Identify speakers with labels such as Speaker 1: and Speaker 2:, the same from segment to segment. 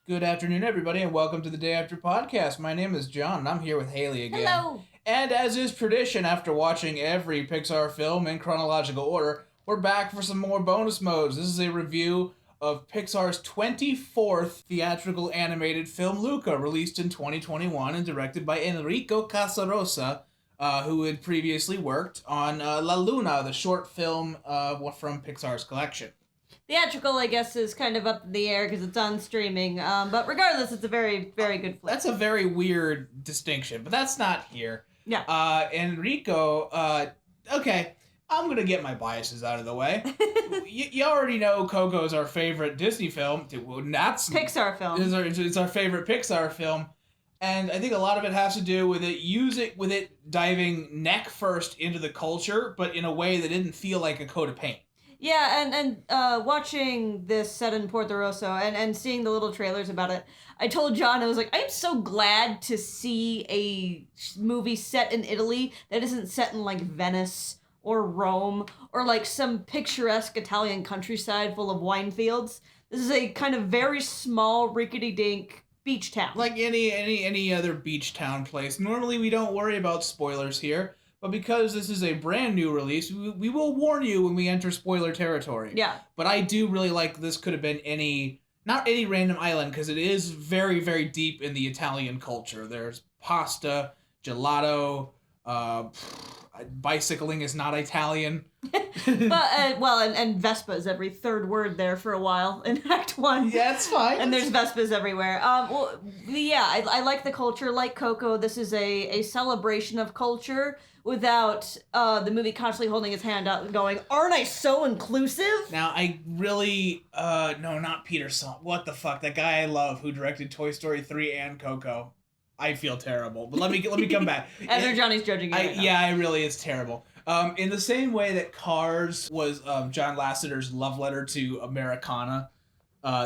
Speaker 1: Good afternoon, everybody, and welcome to the Day After Podcast. My name is John, and I'm here with Haley again.
Speaker 2: Hello!
Speaker 1: And as is tradition, after watching every Pixar film in chronological order, we're back for some more bonus modes. This is a review of Pixar's 24th theatrical animated film, Luca, released in 2021 and directed by Enrico Casarosa, who had previously worked on La Luna, the short film from Pixar's collection.
Speaker 2: Theatrical, I guess, is kind of up in the air because it's on streaming. But regardless, it's a very, very good flick.
Speaker 1: That's a very weird distinction, but that's not here.
Speaker 2: Yeah.
Speaker 1: Enrico, okay, I'm going to get my biases out of the way. you already know Coco's our favorite Disney film. That's
Speaker 2: Pixar film.
Speaker 1: It's our favorite Pixar film. And I think a lot of it has to do with it diving neck first into the culture, but in a way that didn't feel like a coat of paint.
Speaker 2: Yeah, and watching this set in Porto Rosso and seeing the little trailers about it, I told John, I was like, I'm so glad to see a movie set in Italy that isn't set in, like, Venice or Rome or, like, some picturesque Italian countryside full of wine fields. This is a kind of very small, rickety-dink beach town.
Speaker 1: Like any other beach town place. Normally we don't worry about spoilers here. But because this is a brand new release, we will warn you when we enter spoiler territory.
Speaker 2: Yeah.
Speaker 1: But I do really like this could have been not any random island, because it is very, very deep in the Italian culture. There's pasta, gelato, bicycling is not Italian.
Speaker 2: But, and Vespas every third word there for a while in Act 1.
Speaker 1: Yeah, it's fine.
Speaker 2: And there's Vespas everywhere. I like the culture. Like Coco, this is a celebration of culture without the movie constantly holding its hand out and going, aren't I so inclusive?
Speaker 1: Now, I really, no, not Peter Song. What the fuck? That guy I love who directed Toy Story 3 and Coco. I feel terrible, but let me come back.
Speaker 2: After Johnny's judging you.
Speaker 1: Yeah, it really is terrible. In the same way that Cars was John Lasseter's love letter to Americana,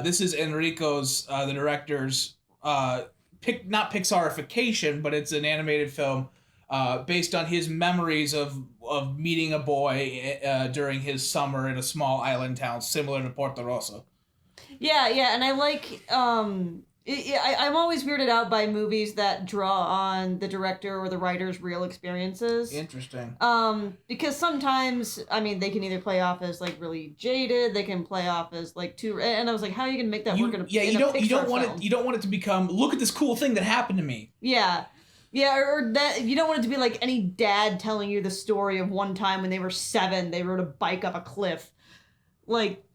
Speaker 1: this is Enrico's, the director's, not Pixarification, but it's an animated film based on his memories of meeting a boy during his summer in a small island town similar to Porto Rosso.
Speaker 2: Yeah, and I like... I'm always weirded out by movies that draw on the director or the writer's real experiences.
Speaker 1: Interesting.
Speaker 2: Because sometimes, I mean, they can either play off as, like, really jaded, they can play off as, like, too... And I was like, how are you going to make that work in a
Speaker 1: you don't want
Speaker 2: film?
Speaker 1: it. You don't want it to become, look at this cool thing that happened to me.
Speaker 2: Yeah. Yeah, or that you don't want it to be like any dad telling you the story of one time when they were 7, they rode a bike up a cliff. Like,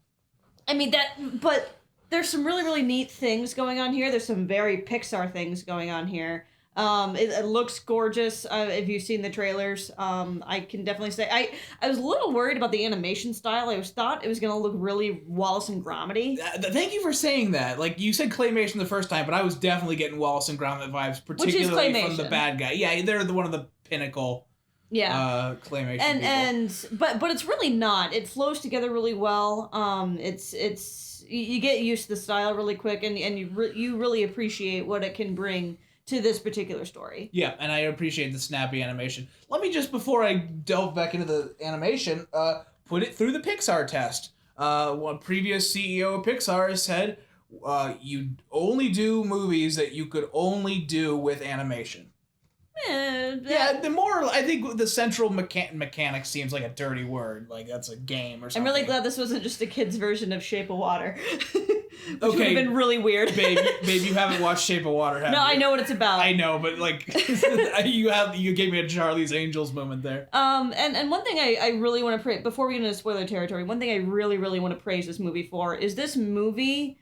Speaker 2: I mean, but... There's some really, really neat things going on here. There's some very Pixar things going on here. It looks gorgeous. If you've seen the trailers, I can definitely say I was a little worried about the animation style. I thought it was gonna look really Wallace and Gromity.
Speaker 1: Thank you for saying that. Like, you said claymation the first time, but I was definitely getting Wallace and Gromit vibes, particularly from the bad guy. Yeah, they're one of the pinnacle.
Speaker 2: Yeah.
Speaker 1: Claymation people.
Speaker 2: But it's really not. It flows together really well. You get used to the style really quick, and you really appreciate what it can bring to this particular story.
Speaker 1: Yeah, and I appreciate the snappy animation. Let me just, before I delve back into the animation, put it through the Pixar test. One previous CEO of Pixar said, you only do movies that you could only do with animation. Yeah, the more, I think the central mechanic seems like a dirty word. Like, that's a game or something.
Speaker 2: I'm really glad this wasn't just a kid's version of Shape of Water. Which
Speaker 1: Okay.
Speaker 2: would have been really weird.
Speaker 1: Babe, you haven't watched Shape of Water, have you?
Speaker 2: No, I know what it's about.
Speaker 1: I know, but, like, you gave me a Charlie's Angels moment there.
Speaker 2: And one thing I really want to praise, before we get into spoiler territory, one thing I really, really want to praise this movie for is this movie...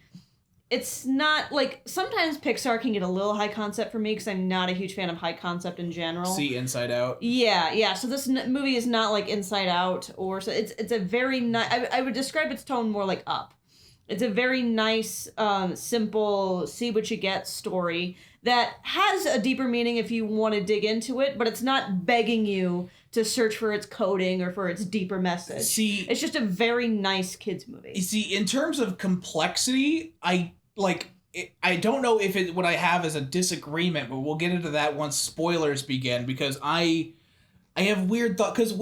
Speaker 2: It's not, like, sometimes Pixar can get a little high concept for me because I'm not a huge fan of high concept in general.
Speaker 1: See Inside Out.
Speaker 2: Yeah. So this movie is not like Inside Out, or so it's a very nice. I would describe its tone more like Up. It's a very nice, simple, see what you get story that has a deeper meaning if you want to dig into it, but it's not begging you to search for its coding or for its deeper message.
Speaker 1: See,
Speaker 2: it's just a very nice kids movie.
Speaker 1: You see, in terms of complexity, I don't know if what I have is a disagreement, but we'll get into that once spoilers begin, because I have weird thoughts, because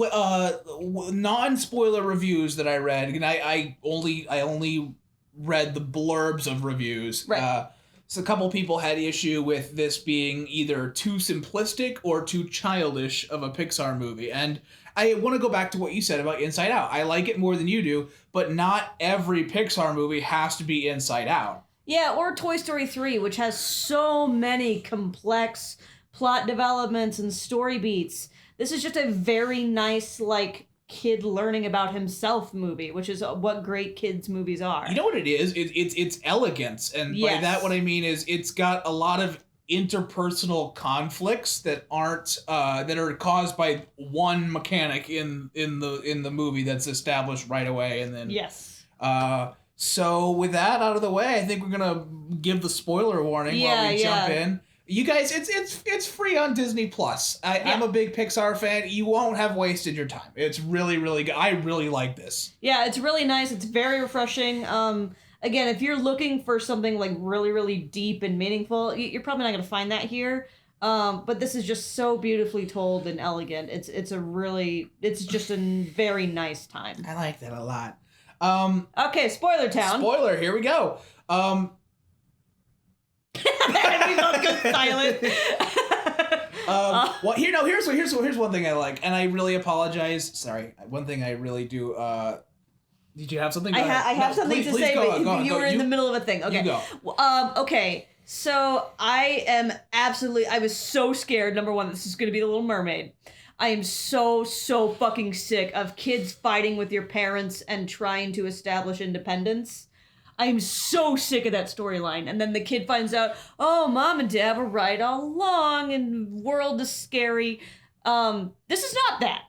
Speaker 1: non-spoiler reviews that I read, and I only read the blurbs of reviews.
Speaker 2: Right.
Speaker 1: So a couple people had issue with this being either too simplistic or too childish of a Pixar movie. And I want to go back to what you said about Inside Out. I like it more than you do, but not every Pixar movie has to be Inside Out.
Speaker 2: Yeah, or Toy Story 3, which has so many complex plot developments and story beats. This is just a very nice, like, kid learning about himself movie, which is what great kids movies are.
Speaker 1: You know what it is? It's elegance, and by that what I mean is it's got a lot of interpersonal conflicts that aren't that are caused by one mechanic in the movie that's established right away, and then so with that out of the way, I think we're gonna give the spoiler warning while we jump in. You guys, it's free on Disney Plus. I'm a big Pixar fan. You won't have wasted your time. It's really, really good. I really like this. Yeah,
Speaker 2: it's really nice. It's very refreshing. Again, if you're looking for something like really, really deep and meaningful, you're probably not going to find that here. But this is just so beautifully told and elegant. It's just a very nice time.
Speaker 1: I like that a lot.
Speaker 2: Okay, spoiler town.
Speaker 1: Spoiler, here we go.
Speaker 2: We both go silent.
Speaker 1: Well, here's one thing I like, and I really apologize. Sorry, one thing I really do. Did you have something?
Speaker 2: I have something to say, but you were in the middle of a thing. Okay.
Speaker 1: You go.
Speaker 2: Okay. So I was so scared. Number one, this is going to be The Little Mermaid. I am so fucking sick of kids fighting with your parents and trying to establish independence. I'm so sick of that storyline. And then the kid finds out, oh, mom and dad were right all along and world is scary. This is not that.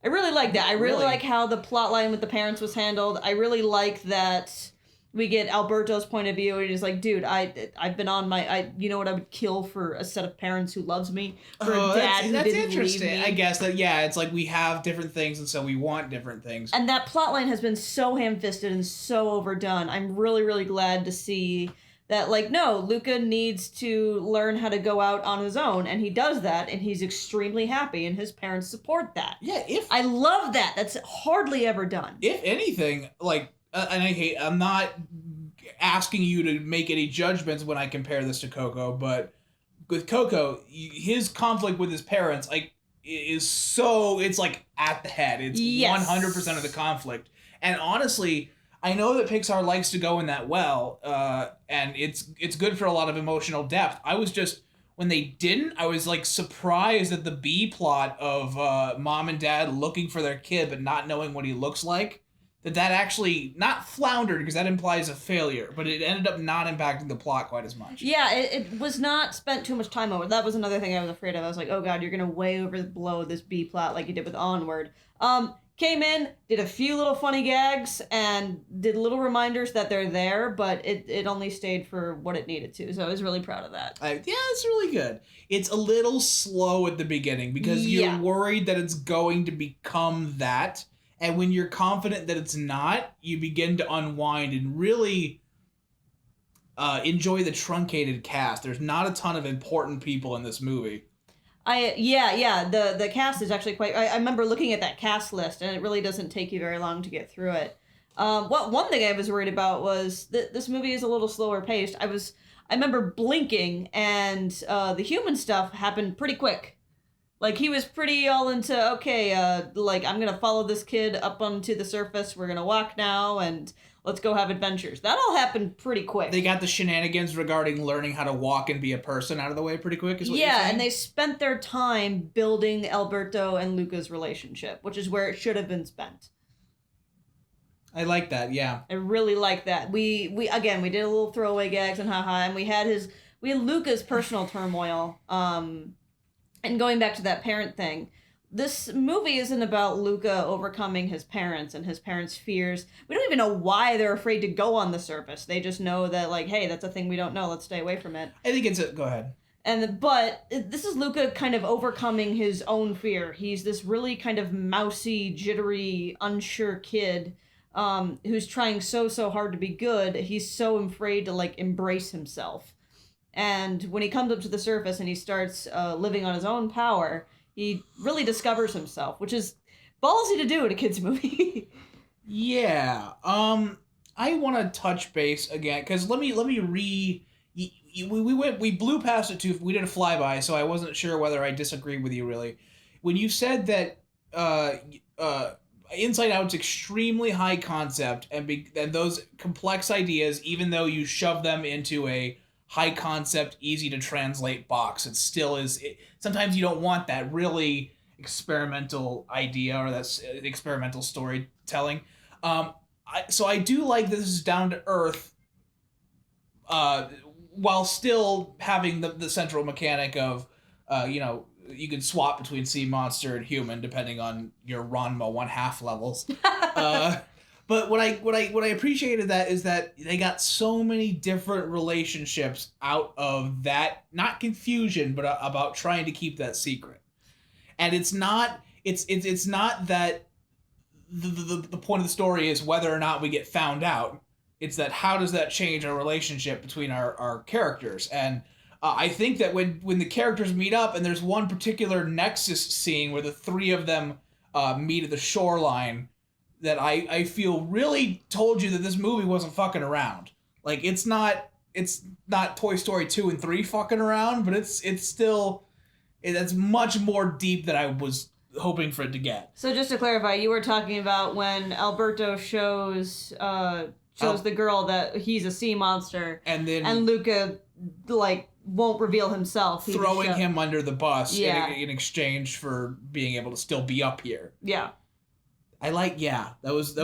Speaker 2: I really like that. I really like how the plot line with the parents was handled. I really like that we get Alberto's point of view, and he's like, dude, I've been on you know what I would kill for a set of parents who loves me, for a dad who didn't leave me.
Speaker 1: I guess that, it's like we have different things, and so we want different things.
Speaker 2: And that plot line has been so ham-fisted and so overdone. I'm really, really glad to see that, like, no, Luca needs to learn how to go out on his own, and he does that, and he's extremely happy, and his parents support that.
Speaker 1: Yeah,
Speaker 2: I love that. That's hardly ever done.
Speaker 1: If anything, like, and I'm not asking you to make any judgments when I compare this to Coco, but with Coco, his conflict with his parents, like, it's like at the head. It's 100% of the conflict. And honestly, I know that Pixar likes to go in that well, and it's good for a lot of emotional depth. I was just, when they didn't, I was like surprised at the B plot of mom and dad looking for their kid but not knowing what he looks like. That actually not floundered, because that implies a failure, but it ended up not impacting the plot quite as much.
Speaker 2: Yeah, it was not spent too much time over. That was another thing I was afraid of. I was like, oh god, you're gonna way overblow this B plot like you did with Onward. Came in, did a few little funny gags, and did little reminders that they're there, but it only stayed for what it needed to, so I was really proud of that.
Speaker 1: It's really good. It's a little slow at the beginning, because you're worried that it's going to become that. And when you're confident that it's not, you begin to unwind and really enjoy the truncated cast. There's not a ton of important people in this movie. The cast is actually quite... I remember looking at that cast list, and it really doesn't take you very long to get through it. One thing I was worried about was that this movie is a little slower paced. I remember blinking, and the human stuff happened pretty quick. Like, he was pretty all into, okay, like, I'm gonna follow this kid up onto the surface, we're gonna walk now, and let's go have adventures. That all happened pretty quick. They got the shenanigans regarding learning how to walk and be a person out of the way pretty quick, is what you're saying?
Speaker 2: Yeah, and they spent their time building Alberto and Luca's relationship, which is where it should have been spent.
Speaker 1: I like that, yeah.
Speaker 2: I really like that. We did a little throwaway gags and haha, and we had Luca's personal turmoil, and going back to that parent thing, this movie isn't about Luca overcoming his parents and his parents' fears. We don't even know why they're afraid to go on the surface. They just know that, like, hey, that's a thing we don't know. Let's stay away from it.
Speaker 1: I think go ahead.
Speaker 2: But this is Luca kind of overcoming his own fear. He's this really kind of mousy, jittery, unsure kid who's trying so hard to be good. He's so afraid to, like, embrace himself. And when he comes up to the surface and he starts living on his own power, he really discovers himself, which is ballsy to do in a kid's movie.
Speaker 1: Yeah. I want to touch base again, because let me we blew past it too. We did a flyby, so I wasn't sure whether I disagreed with you really. When you said that Inside Out's extremely high concept and those complex ideas, even though you shove them into a high concept, easy to translate box, it still is. Sometimes you don't want that really experimental idea or that's experimental storytelling. So I do like this is down to earth, while still having the central mechanic of, you can swap between sea monster and human depending on your Ranma 1/2 levels. But what I appreciated that is that they got so many different relationships out of that, not confusion, but about trying to keep that secret. And it's not that the point of the story is whether or not we get found out. It's that how does that change our relationship between our characters. And I think that when the characters meet up, and there's one particular Nexus scene where the three of them meet at the shoreline, that I feel really told you that this movie wasn't fucking around. Like, it's not Toy Story 2 and 3 fucking around, but it's still, it's much more deep than I was hoping for it to get.
Speaker 2: So just to clarify, you were talking about when Alberto shows the girl that he's a sea monster, and Luca won't reveal himself.
Speaker 1: Throwing him under the bus in exchange for being able to still be up here.
Speaker 2: Yeah.
Speaker 1: That was
Speaker 2: for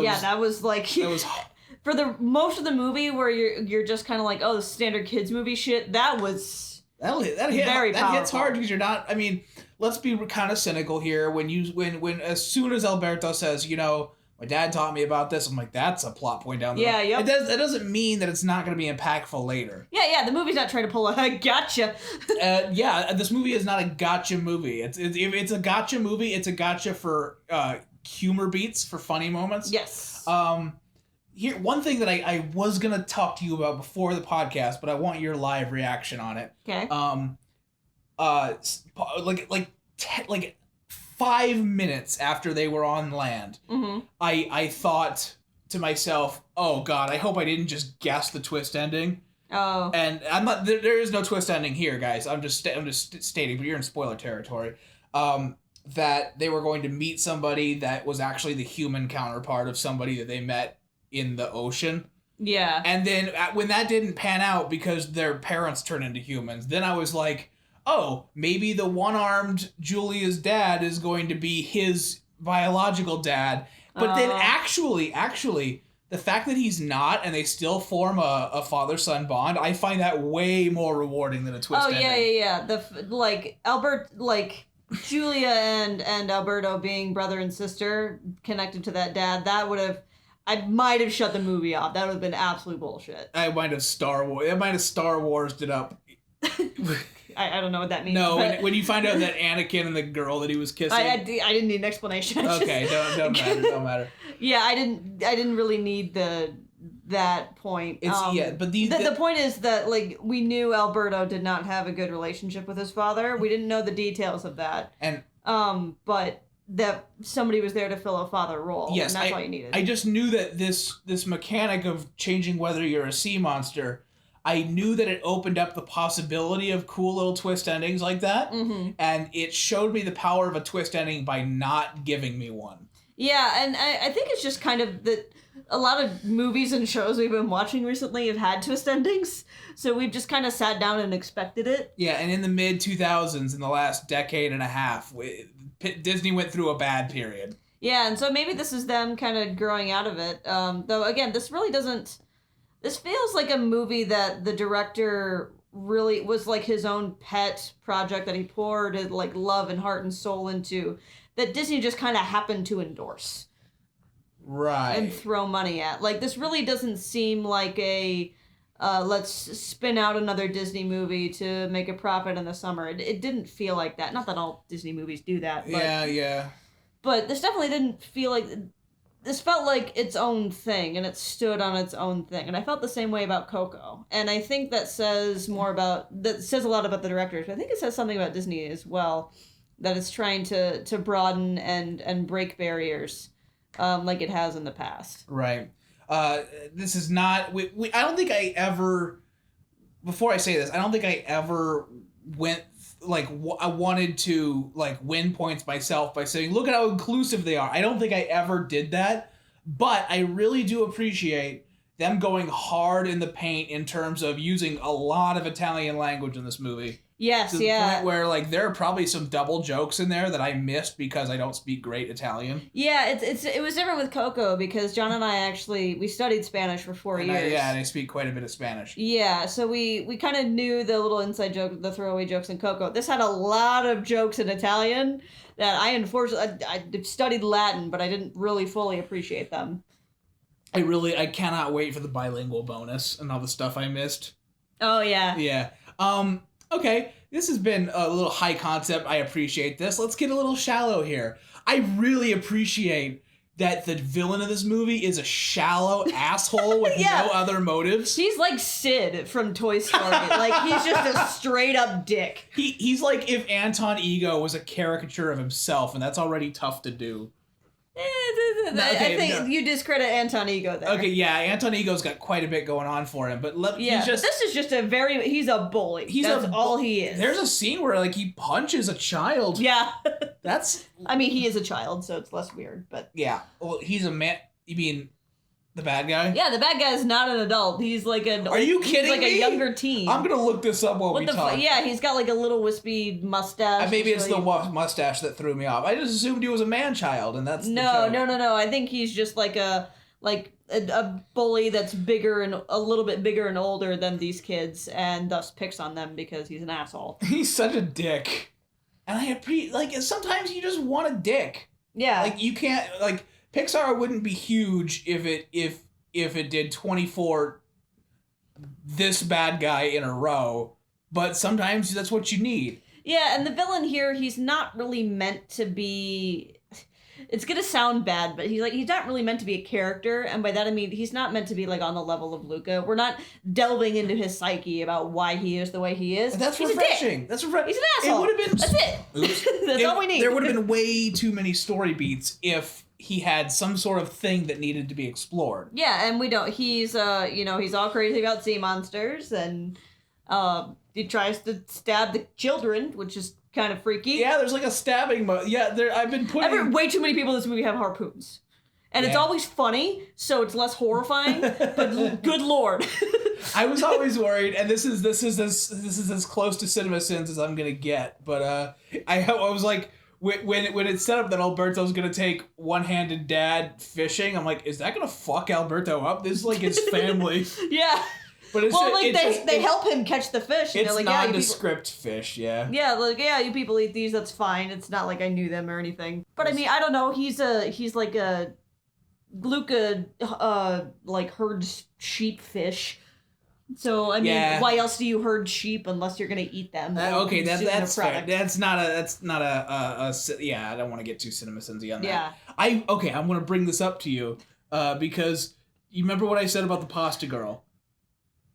Speaker 2: the most of the movie where you're just kind of like, oh, the standard kids movie shit. That hits hard because you're not. I mean, let's be kind of cynical here. When as soon as Alberto says, my dad taught me about this, I'm like, that's a plot point down there. Yeah, yep.
Speaker 1: That doesn't mean that it's not going to be impactful later.
Speaker 2: Yeah. The movie's not trying to pull a gotcha.
Speaker 1: This movie is not a gotcha movie. It's a gotcha movie. It's a gotcha for humor beats, for funny moments.
Speaker 2: Yes.
Speaker 1: Here, one thing that I was gonna talk to you about before the podcast, but I want your live reaction on it.
Speaker 2: Okay.
Speaker 1: Like 5 minutes after they were on land,
Speaker 2: mm-hmm.
Speaker 1: I thought to myself, oh god, I hope I didn't just guess the twist ending.
Speaker 2: Oh.
Speaker 1: And I'm not. There is no twist ending here, guys. I'm just stating, but you're in spoiler territory. That they were going to meet somebody that was actually the human counterpart of somebody that they met in the ocean.
Speaker 2: Yeah.
Speaker 1: And then when that didn't pan out because their parents turned into humans, then I was like, oh, maybe the one-armed Julia's dad is going to be his biological dad. But then actually, the fact that he's not and they still form a father-son bond, I find that way more rewarding than a twist ending.
Speaker 2: Yeah. Julia and Alberto being brother and sister connected to that dad, I might have shut the movie off. That would have been absolute bullshit.
Speaker 1: I might have Star Wars'd it up.
Speaker 2: I don't know what that means.
Speaker 1: No, when you find out that Anakin and the girl that he was kissing,
Speaker 2: I didn't need an explanation.
Speaker 1: Okay, don't matter.
Speaker 2: Yeah, I didn't really need that point.
Speaker 1: But the
Speaker 2: point is that we knew Alberto did not have a good relationship with his father. We didn't know the details of that,
Speaker 1: and
Speaker 2: but that somebody was there to fill a father role.
Speaker 1: Yes,
Speaker 2: and that's all you needed.
Speaker 1: I just knew that this mechanic of changing whether you're a sea monster, I knew that it opened up the possibility of cool little twist endings like that,
Speaker 2: mm-hmm.
Speaker 1: and it showed me the power of a twist ending by not giving me one.
Speaker 2: Yeah, and I think it's just kind of that a lot of movies and shows we've been watching recently have had twist endings, so we've just kind of sat down and expected it.
Speaker 1: Yeah, and in the mid-2000s, in the last decade and a half, Disney went through a bad period.
Speaker 2: Yeah, and so maybe this is them kind of growing out of it. Though, again, this feels like a movie that the director really was like his own pet project that he poured love and heart and soul into, that Disney just kind of happened to endorse.
Speaker 1: Right.
Speaker 2: And throw money at. This really doesn't seem like a let's spin out another Disney movie to make a profit in the summer. It didn't feel like that. Not that all Disney movies do that. But,
Speaker 1: yeah.
Speaker 2: But this definitely didn't feel like... This felt like its own thing, and it stood on its own thing. And I felt the same way about Coco. And I think that says a lot about the directors, but I think it says something about Disney as well, that it's trying to broaden and break barriers like it has in the past.
Speaker 1: Right. This is not... I don't think I ever before I say this, I don't think I ever went like I wanted to like win points myself by saying, look at how inclusive they are. I don't think I ever did that, but I really do appreciate them going hard in the paint in terms of using a lot of Italian language in this movie.
Speaker 2: Yes,
Speaker 1: to the point where like there are probably some double jokes in there that I missed because I don't speak great Italian.
Speaker 2: Yeah, it was different with Coco because John and I we studied Spanish for 4 years.
Speaker 1: And I speak quite a bit of Spanish.
Speaker 2: Yeah, so we kind of knew the little inside joke, the throwaway jokes in Coco. This had a lot of jokes in Italian that I studied Latin, but I didn't really fully appreciate them.
Speaker 1: I cannot wait for the bilingual bonus and all the stuff I missed.
Speaker 2: Oh yeah.
Speaker 1: Yeah. Okay, this has been a little high concept. I appreciate this. Let's get a little shallow here. I really appreciate that the villain of this movie is a shallow asshole with no other motives.
Speaker 2: He's like Sid from Toy Story. Like, he's just a straight up dick.
Speaker 1: He's like if Anton Ego was a caricature of himself, and that's already tough to do.
Speaker 2: I think you discredit Anton Ego there.
Speaker 1: Okay, yeah, Anton Ego's got quite a bit going on for him, but this
Speaker 2: is just he's a bully. That's all he is.
Speaker 1: There's a scene where like he punches a child.
Speaker 2: Yeah.
Speaker 1: I
Speaker 2: mean, he is a child, so it's less weird, but.
Speaker 1: Yeah, well, he's a man, you mean the bad guy?
Speaker 2: Yeah, the bad guy is not an adult. He's like
Speaker 1: Are you kidding me?
Speaker 2: He's like a younger teen.
Speaker 1: I'm gonna look this up while we talk.
Speaker 2: Yeah, he's got like a little wispy mustache.
Speaker 1: Maybe it's the mustache that threw me off. I just assumed he was a man-child, and that's
Speaker 2: No. I think he's just like a bully that's bigger and a little bit bigger and older than these kids, and thus picks on them because he's an asshole.
Speaker 1: He's such a dick, and sometimes you just want a dick.
Speaker 2: Yeah,
Speaker 1: like you can't like. Pixar wouldn't be huge if it did 24 this bad guy in a row, but sometimes that's what you need.
Speaker 2: Yeah, and the villain here, he's not really meant to be. It's gonna sound bad, but he's not really meant to be a character, and by that I mean he's not meant to be like on the level of Luca. We're not delving into his psyche about why he is the way he is.
Speaker 1: That's
Speaker 2: he's
Speaker 1: refreshing. That's refreshing.
Speaker 2: He's an asshole.
Speaker 1: It would have been.
Speaker 2: That's it.
Speaker 1: Oops.
Speaker 2: That's all we need.
Speaker 1: There would have been way too many story beats if he had some sort of thing that needed to be explored.
Speaker 2: Yeah, and we don't. He's he's all crazy about sea monsters, and he tries to stab the children, which is kind of freaky.
Speaker 1: Yeah, there's like a stabbing mode. Yeah, I've been putting...
Speaker 2: Way too many people in this movie have harpoons. And it's always funny, so it's less horrifying, but good lord.
Speaker 1: I was always worried, and this is as close to Cinema Sins as I'm gonna get, but I was like, when it's set up that Alberto's gonna take one-handed dad fishing, I'm like, is that gonna fuck Alberto up? This is like his family.
Speaker 2: Yeah.
Speaker 1: But
Speaker 2: they help him catch the fish. And
Speaker 1: it's
Speaker 2: like,
Speaker 1: nondescript fish, yeah.
Speaker 2: Yeah, like, yeah, you people eat these, that's fine. It's not like I knew them or anything. But I mean, I don't know, he's like a Luca, like herds sheep fish. So I mean, why else do you herd sheep unless you're gonna eat them?
Speaker 1: Okay, that's fair. That's not a yeah. I don't want to get too CinemaSinsy on that.
Speaker 2: Yeah.
Speaker 1: I'm gonna bring this up to you, because you remember what I said about the pasta girl.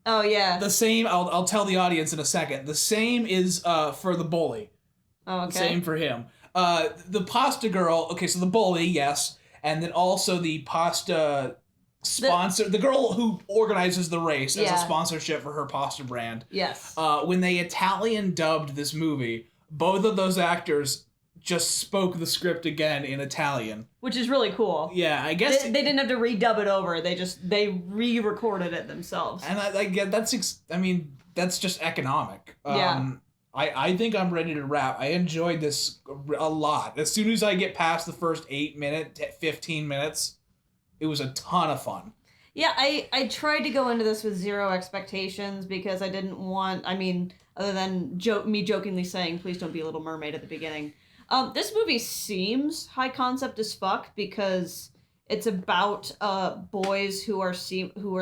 Speaker 2: Oh yeah.
Speaker 1: The same. I'll tell the audience in a second. The same is for the bully.
Speaker 2: Oh, okay.
Speaker 1: Same for him. The pasta girl. Okay, so the bully, yes, and then also the pasta sponsor, the girl who organizes the race as a sponsorship for her pasta brand.
Speaker 2: Yes.
Speaker 1: When they Italian dubbed this movie, both of those actors just spoke the script again in Italian,
Speaker 2: which is really cool.
Speaker 1: Yeah, I guess
Speaker 2: they didn't have to redub it over. They re-recorded it themselves.
Speaker 1: And I get that's just economic.
Speaker 2: Yeah.
Speaker 1: I think I'm ready to wrap. I enjoyed this a lot. As soon as I get past the first 15 minutes, it was a ton of fun.
Speaker 2: Yeah, I tried to go into this with zero expectations because I didn't want, other than me jokingly saying, please don't be a Little Mermaid at the beginning. This movie seems high concept as fuck because it's about boys who are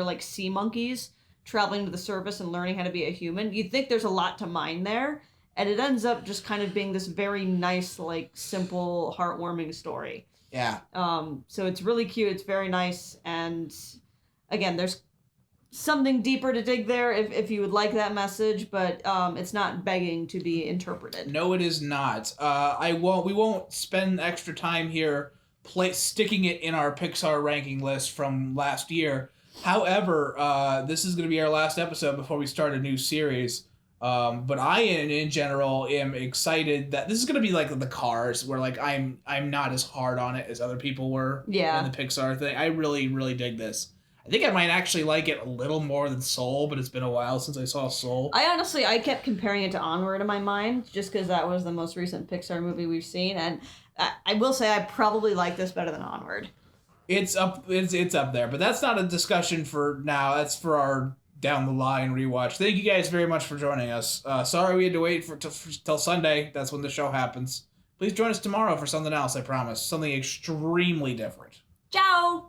Speaker 2: like sea monkeys traveling to the surface and learning how to be a human. You'd think there's a lot to mine there, and it ends up just kind of being this very nice, like, simple, heartwarming story.
Speaker 1: Yeah.
Speaker 2: So it's really cute. It's very nice, and again, there's something deeper to dig there if you would like that message, but it's not begging to be interpreted.
Speaker 1: No, it is not. We won't spend extra time here sticking it in our Pixar ranking list from last year, However, this is going to be our last episode before we start a new series. But I, in general, am excited that this is going to be like the Cars, where like I'm not as hard on it as other people were.
Speaker 2: Yeah.
Speaker 1: In the Pixar thing, I really really dig this. I think I might actually like it a little more than Soul, but it's been a while since I saw Soul.
Speaker 2: I kept comparing it to Onward in my mind, just because that was the most recent Pixar movie we've seen, and I will say I probably like this better than Onward.
Speaker 1: It's up there, but that's not a discussion for now. That's for our down the line rewatch. Thank you guys very much for joining us. Sorry we had to wait till Sunday. That's when the show happens. Please join us tomorrow for something else, I promise. Something extremely different.
Speaker 2: Ciao!